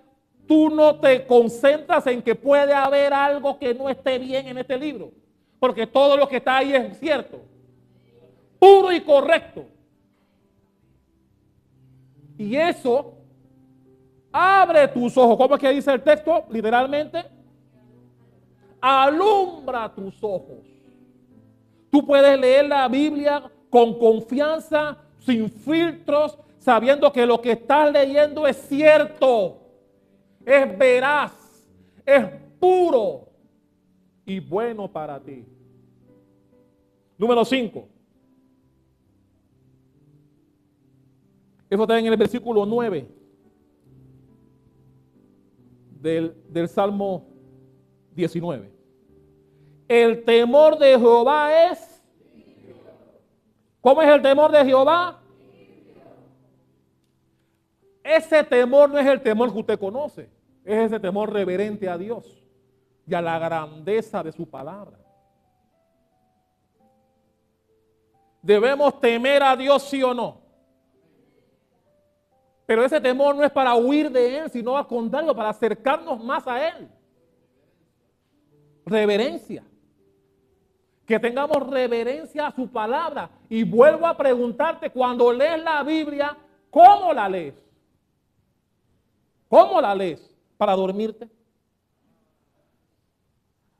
tú no te concentras en que puede haber algo que no esté bien en este libro. Porque todo lo que está ahí es cierto, puro y correcto. Y eso abre tus ojos. ¿Cómo es que dice el texto? Literalmente, alumbra tus ojos. Tú puedes leer la Biblia con confianza, sin filtros, sabiendo que lo que estás leyendo es cierto, es veraz, es puro y bueno para ti. Número 5. Eso está en el versículo 9 del Salmo 19. El temor de Jehová es... ¿Cómo es el temor de Jehová? Ese temor no es el temor que usted conoce. Es ese temor reverente a Dios y a la grandeza de su palabra. ¿Debemos temer a Dios, sí o no? Pero ese temor no es para huir de Él, sino al contrario, para acercarnos más a Él. Reverencia. Que tengamos reverencia a su palabra. Y vuelvo a preguntarte, cuando lees la Biblia, ¿cómo la lees? ¿Cómo la lees? ¿Para dormirte?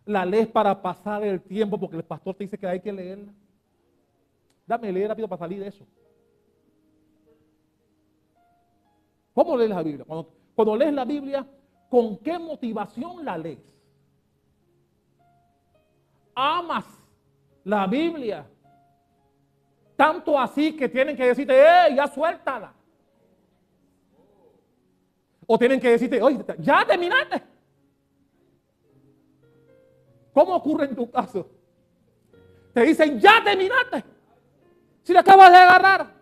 ¿La lees para pasar el tiempo porque el pastor te dice que hay que leerla? Dame leer rápido para salir de eso. ¿Cómo lees la Biblia? Cuando lees la Biblia, ¿con qué motivación la lees? ¿Amas la Biblia tanto así que tienen que decirte, ya suéltala? O tienen que decirte, oye, ya terminaste. ¿Cómo ocurre en tu caso? Te dicen, ya terminaste. Si la acabas de agarrar.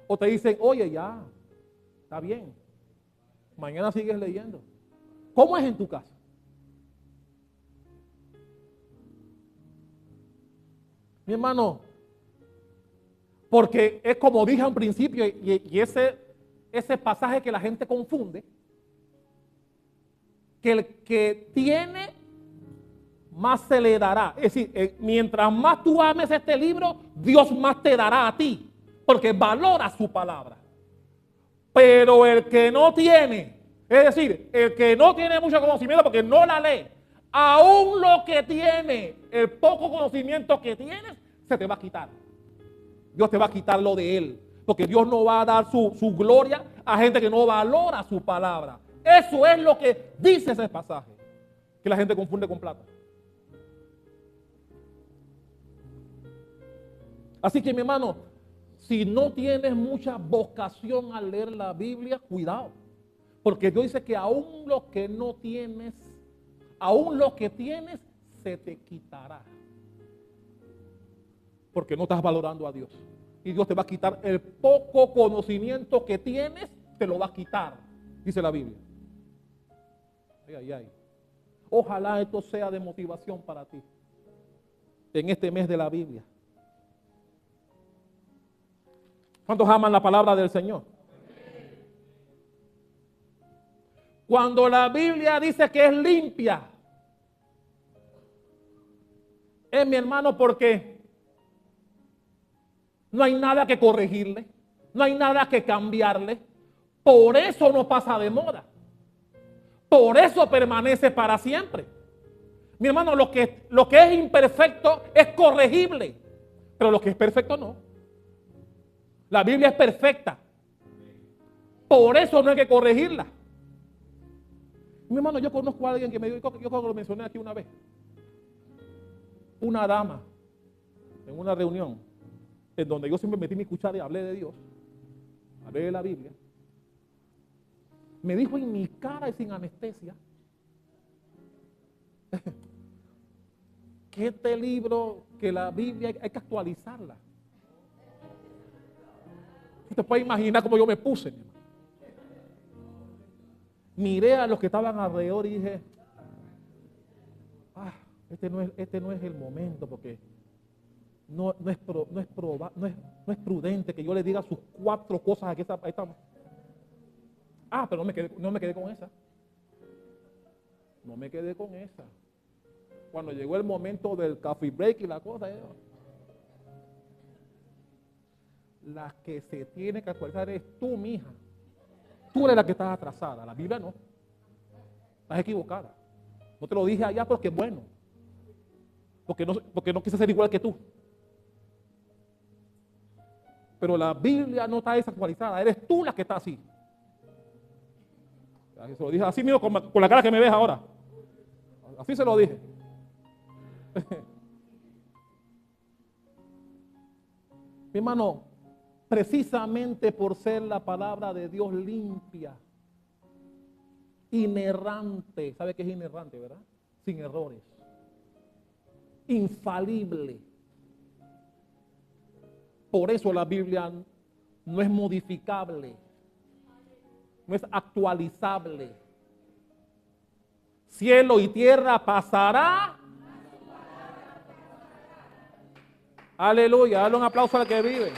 O te dicen, oye, ya, está bien. Mañana sigues leyendo. ¿Cómo es en tu caso? Mi hermano, porque es como dije al principio, y ese pasaje que la gente confunde, que el que tiene, más se le dará. Es decir, mientras más tú ames este libro, Dios más te dará a ti, porque valora su palabra. Pero el que no tiene, es decir, el que no tiene mucho conocimiento porque no la lee, aún lo que tiene, el poco conocimiento que tienes, se te va a quitar. Dios te va a quitar lo de él, porque Dios no va a dar su gloria a gente que no valora su palabra. Eso es lo que dice ese pasaje, que la gente confunde con plata. Así que, mi hermano, si no tienes mucha vocación al leer la Biblia, cuidado. Porque Dios dice que aún lo que no tienes, aún lo que tienes, se te quitará. Porque no estás valorando a Dios. Y Dios te va a quitar el poco conocimiento que tienes, te lo va a quitar, dice la Biblia. Ay, ay, ay. Ojalá esto sea de motivación para ti en este mes de la Biblia. ¿Cuántos aman la palabra del Señor? Cuando la Biblia dice que es limpia, es, mi hermano, porque no hay nada que corregirle, no hay nada que cambiarle, Por eso no pasa de moda. Por eso permanece para siempre. Mi hermano, lo que es imperfecto es corregible, pero lo que es perfecto no. La Biblia es perfecta. Por eso no hay que corregirla. Mi hermano, yo conozco a alguien que me dijo, yo creo que lo mencioné aquí una vez. Una dama en una reunión en donde yo siempre metí mi cuchara y hablé de Dios, hablé de la Biblia. Me dijo en mi cara y sin anestesia que este libro, que la Biblia hay que actualizarla. Usted puede imaginar cómo yo me puse. Miré a los que estaban alrededor y dije, este no es el momento, porque no es prudente que yo le diga sus 4 cosas aquí. Pero no me quedé con esa. No me quedé con esa. Cuando llegó el momento del coffee break y la cosa, la que se tiene que actualizar es tú, mija. Tú eres la que estás atrasada. La Biblia no. Estás equivocada. No te lo dije allá porque es bueno. Porque no quise ser igual que tú. Pero la Biblia no está desactualizada. Eres tú la que está así. Se lo dije así mismo con la cara que me ves ahora. Así se lo dije. Mi hermano, precisamente por ser la palabra de Dios limpia, inerrante, ¿sabe qué es inerrante, verdad? Sin errores, infalible. Por eso la Biblia no es modificable, no es actualizable. Cielo y tierra pasará. Aleluya, dale un aplauso al que vive.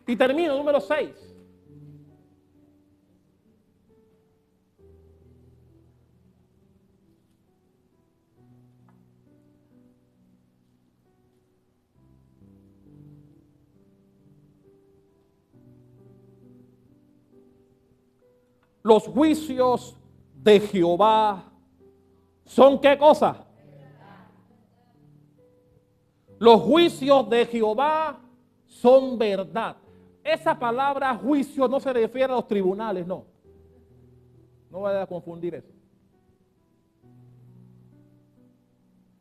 Y termino, número 6. Los juicios de Jehová son ¿qué cosa? Los juicios de Jehová son verdad. Esa palabra juicio no se refiere a los tribunales, no. No vaya a confundir eso.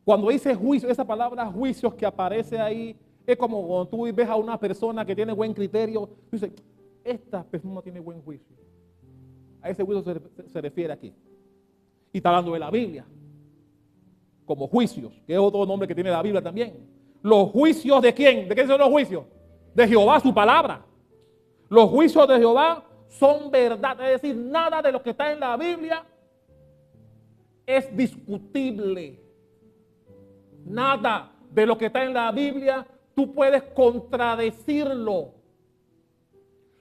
Cuando dice juicio, esa palabra juicios que aparece ahí, es como cuando tú ves a una persona que tiene buen criterio, tú dices, esta persona tiene buen juicio. A ese juicio se refiere aquí. Y está hablando de la Biblia, como juicios, que es otro nombre que tiene la Biblia también. ¿Los juicios de quién? ¿De quién son los juicios? De Jehová, su palabra. Los juicios de Jehová son verdad. Es decir, nada de lo que está en la Biblia es discutible. Nada de lo que está en la Biblia tú puedes contradecirlo.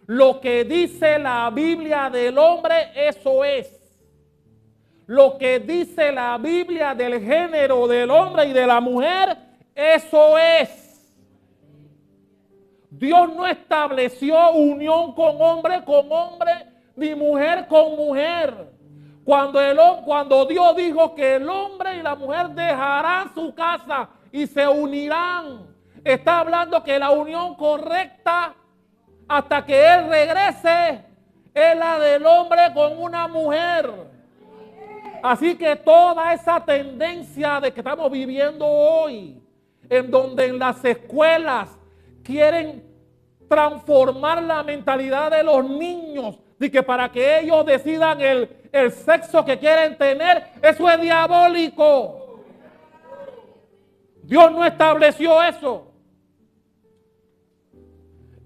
Lo que dice la Biblia del hombre, eso es. Lo que dice la Biblia del género del hombre y de la mujer, eso es. Dios no estableció unión con hombre, ni mujer con mujer. Cuando Dios dijo que el hombre y la mujer dejarán su casa y se unirán, está hablando que la unión correcta hasta que Él regrese es la del hombre con una mujer. Así que toda esa tendencia de que estamos viviendo hoy, en donde en las escuelas quieren transformar la mentalidad de los niños, de que para que ellos decidan el sexo que quieren tener, eso es diabólico. Dios no estableció eso.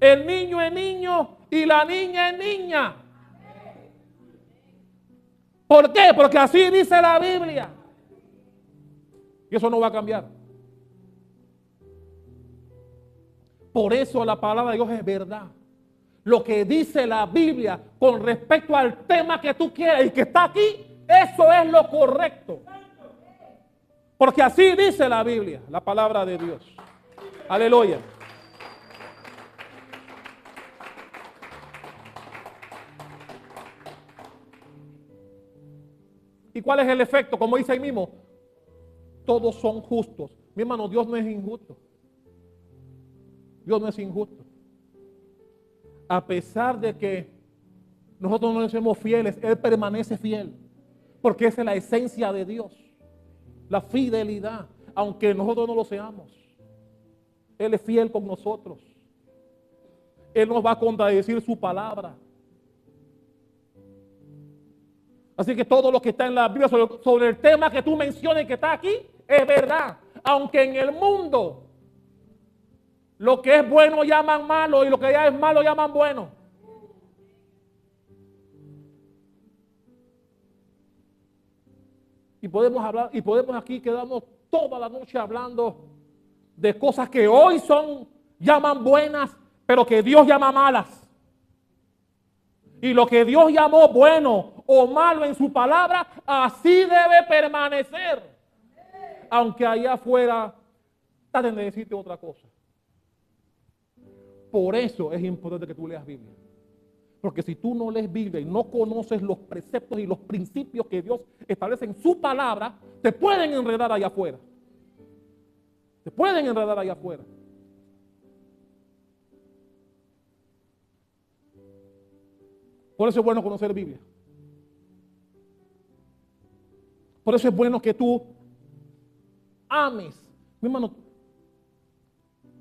El niño es niño y la niña es niña. ¿Por qué? Porque así dice la Biblia. Y eso no va a cambiar. Por eso la palabra de Dios es verdad. Lo que dice la Biblia con respecto al tema que tú quieres y que está aquí, eso es lo correcto. Porque así dice la Biblia, la palabra de Dios. Aleluya. ¿Y cuál es el efecto? Como dice ahí mismo, todos son justos. Mi hermano, Dios no es injusto. Dios no es injusto. A pesar de que nosotros no le somos fieles, Él permanece fiel. Porque esa es la esencia de Dios. La fidelidad. Aunque nosotros no lo seamos. Él es fiel con nosotros. Él nos va a contradecir su palabra. Así que todo lo que está en la Biblia sobre el tema que tú mencionas que está aquí, es verdad. Aunque en el mundo lo que es bueno llaman malo y lo que ya es malo llaman bueno. Y podemos hablar, y podemos aquí quedarnos toda la noche hablando de cosas que hoy llaman buenas, pero que Dios llama malas. Y lo que Dios llamó bueno o malo en su palabra, así debe permanecer. Aunque allá afuera traten de decirte otra cosa. Por eso es importante que tú leas Biblia. Porque si tú no lees Biblia y no conoces los preceptos y los principios que Dios establece en su palabra, te pueden enredar allá afuera. Te pueden enredar allá afuera. Por eso es bueno conocer Biblia. Por eso es bueno que tú ames. Mi hermano,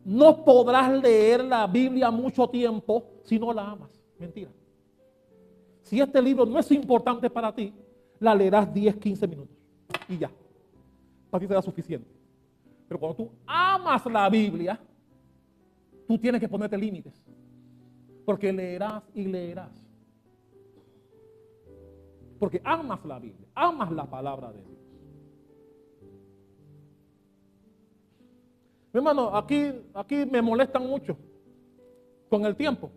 no podrás leer la Biblia mucho tiempo si no la amas. Mentira. Si este libro no es importante para ti, la leerás 10, 15 minutos. Y ya. Para ti será suficiente. Pero cuando tú amas la Biblia, tú tienes que ponerte límites. Porque leerás y leerás. Porque amas la Biblia, amas la palabra de Dios. Mi hermano, aquí me molestan mucho con el tiempo.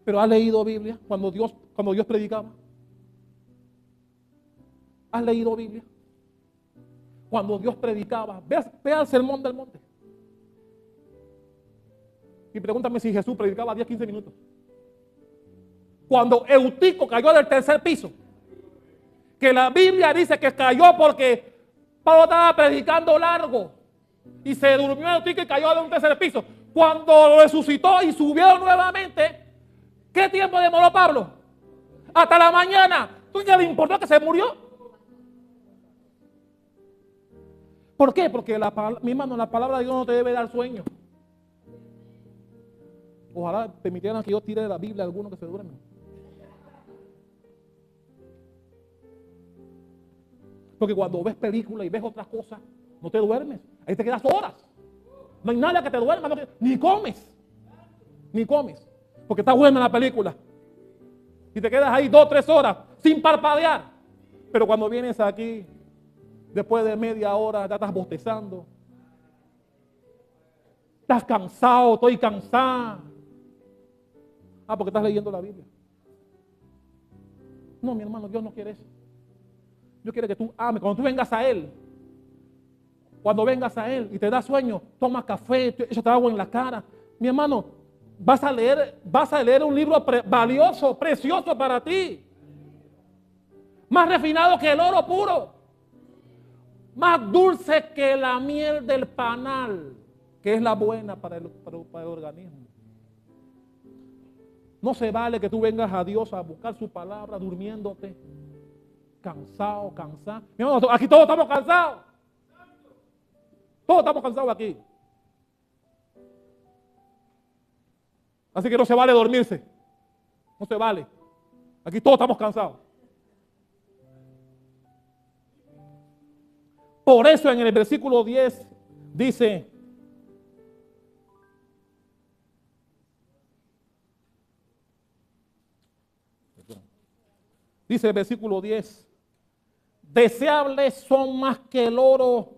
Pero ¿has leído Biblia cuando Dios predicaba? ¿Has leído Biblia? Cuando Dios predicaba, ve al sermón del monte. Y pregúntame si Jesús predicaba 10, 15 minutos. Cuando Eutico cayó del tercer piso, que la Biblia dice que cayó porque Pablo estaba predicando largo y se durmió Eutico y cayó de un tercer piso. Cuando lo resucitó y subió nuevamente, ¿qué tiempo demoró Pablo? Hasta la mañana. ¿Tú ya le importó que se murió? ¿Por qué? Porque mi hermano, la palabra de Dios no te debe dar sueño. Ojalá permitieran que yo tire de la Biblia a algunos que se duermen. Porque cuando ves películas y ves otras cosas, no te duermes. Ahí te quedas horas. No hay nada que te duerma, ni comes. Ni comes. Porque está buena la película. Y te quedas ahí 2, 3 horas sin parpadear. Pero cuando vienes aquí, después de media hora, ya estás bostezando. Estás cansado, estoy cansada. Porque estás leyendo la Biblia. No, mi hermano, Dios no quiere eso. Dios quiere que tú ames. Cuando tú vengas a Él, y te da sueño, toma café, échate agua en la cara. Mi hermano, vas a leer un libro valioso, precioso para ti. Más refinado que el oro puro. Más dulce que la miel del panal, que es la buena para el organismo. No se vale que tú vengas a Dios a buscar su palabra durmiéndote. Cansado, cansado. Mi hermano, aquí todos estamos cansados. Todos estamos cansados aquí. Así que no se vale dormirse. No se vale. Aquí todos estamos cansados. Por eso en el versículo 10 dice: dice el versículo 10, deseables son más que el oro,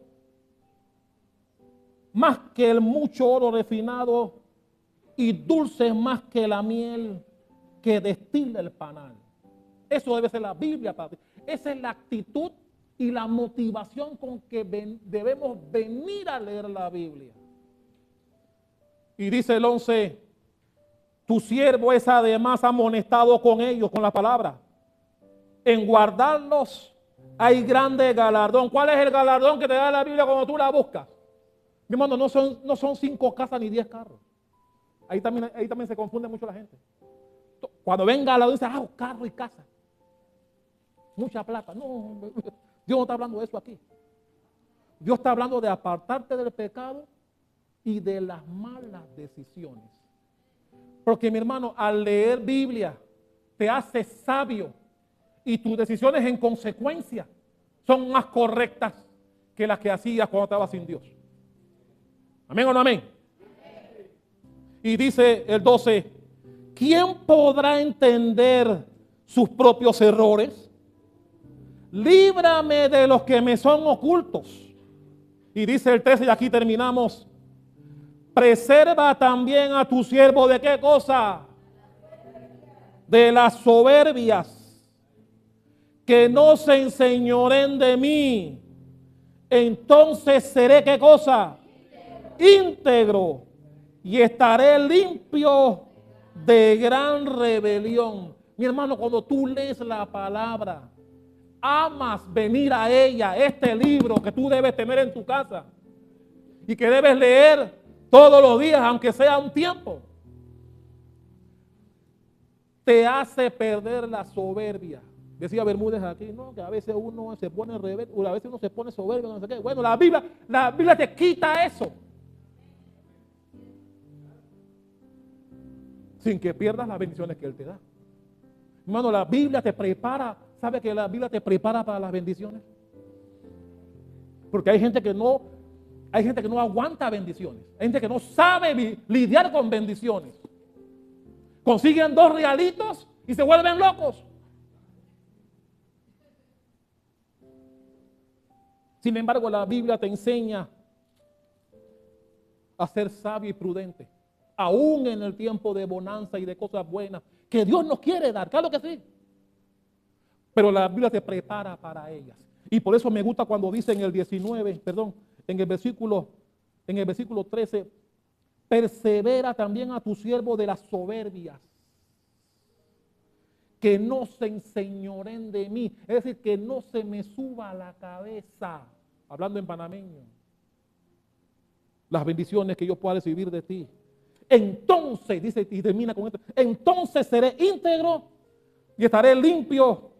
más que el mucho oro refinado, y dulces más que la miel que destila el panal. Eso debe ser la Biblia para ti. Esa es la actitud y la motivación con que debemos venir a leer la Biblia. Y dice el 11, tu siervo es además amonestado con ellos, con la palabra. en guardarlos hay grande galardón. ¿Cuál es el galardón que te da la Biblia cuando tú la buscas? Mi hermano, no son 5 casas ni 10 carros. Ahí también se confunde mucho la gente. Cuando ven galardón dice, carro y casa. Mucha plata. No, Dios no está hablando de eso aquí. Dios está hablando de apartarte del pecado y de las malas decisiones. Porque mi hermano, al leer Biblia te hace sabio y tus decisiones en consecuencia son más correctas que las que hacías cuando estabas sin Dios. ¿Amén o no amén? Y dice el 12, ¿quién podrá entender sus propios errores? Líbrame de los que me son ocultos. Y dice el 13, y aquí terminamos. Preserva también a tu siervo de qué cosa? De las soberbias, que no se enseñoren de mí. Entonces seré qué cosa? Íntegro. Y estaré limpio de gran rebelión. Mi hermano, cuando tú lees la palabra, amas venir a ella, este libro que tú debes tener en tu casa y que debes leer todos los días, aunque sea un tiempo, te hace perder la soberbia. Decía Bermúdez aquí, ¿no? Que a veces uno se pone rebelde, a veces uno se pone soberbio, no sé qué. Bueno, la Biblia te quita eso. Sin que pierdas las bendiciones que Él te da. Hermano, la Biblia te prepara. ¿Sabe que la Biblia te prepara para las bendiciones? Porque hay gente que no aguanta bendiciones. Hay gente que no sabe lidiar con bendiciones. Consiguen 2 realitos y se vuelven locos. Sin embargo, la Biblia te enseña a ser sabio y prudente, aún en el tiempo de bonanza y de cosas buenas que Dios nos quiere dar, claro que sí. Pero la Biblia te prepara para ellas. Y por eso me gusta cuando dice en el versículo 13, persevera también a tu siervo de las soberbias, que no se enseñoren de mí, es decir, que no se me suba a la cabeza, hablando en panameño, las bendiciones que yo pueda recibir de ti. Entonces, dice y termina con esto, entonces seré íntegro y estaré limpio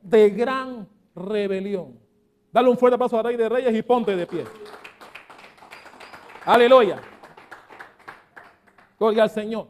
de gran rebelión. Dale un fuerte aplauso al Rey de Reyes y ponte de pie. Aleluya. Gloria al Señor.